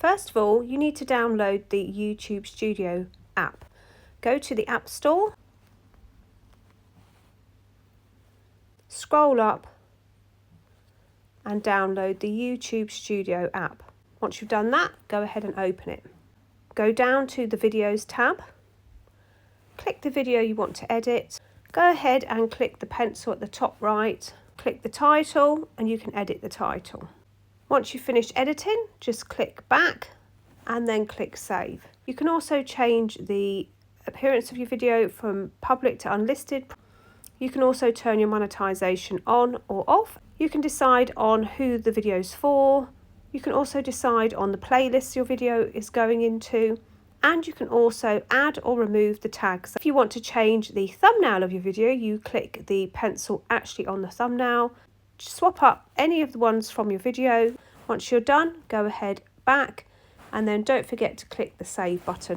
First of all, you need to download the YouTube Studio app. Go to the App Store, scroll up and download the YouTube Studio app. Once you've done that, go ahead and open it. Go down to the Videos tab, click the video you want to edit, go ahead and click the pencil at the top right, click the title and you can edit the title. Once you've finished editing, just click back and then click save. You can also change the appearance of your video from public to unlisted. You can also turn your monetization on or off. You can decide on who the video is for. You can also decide on the playlist your video is going into. And you can also add or remove the tags. If you want to change the thumbnail of your video, you click the pencil actually on the thumbnail. Swap up any of the ones from your video. Once you're done, go ahead back and then don't forget to click the save button.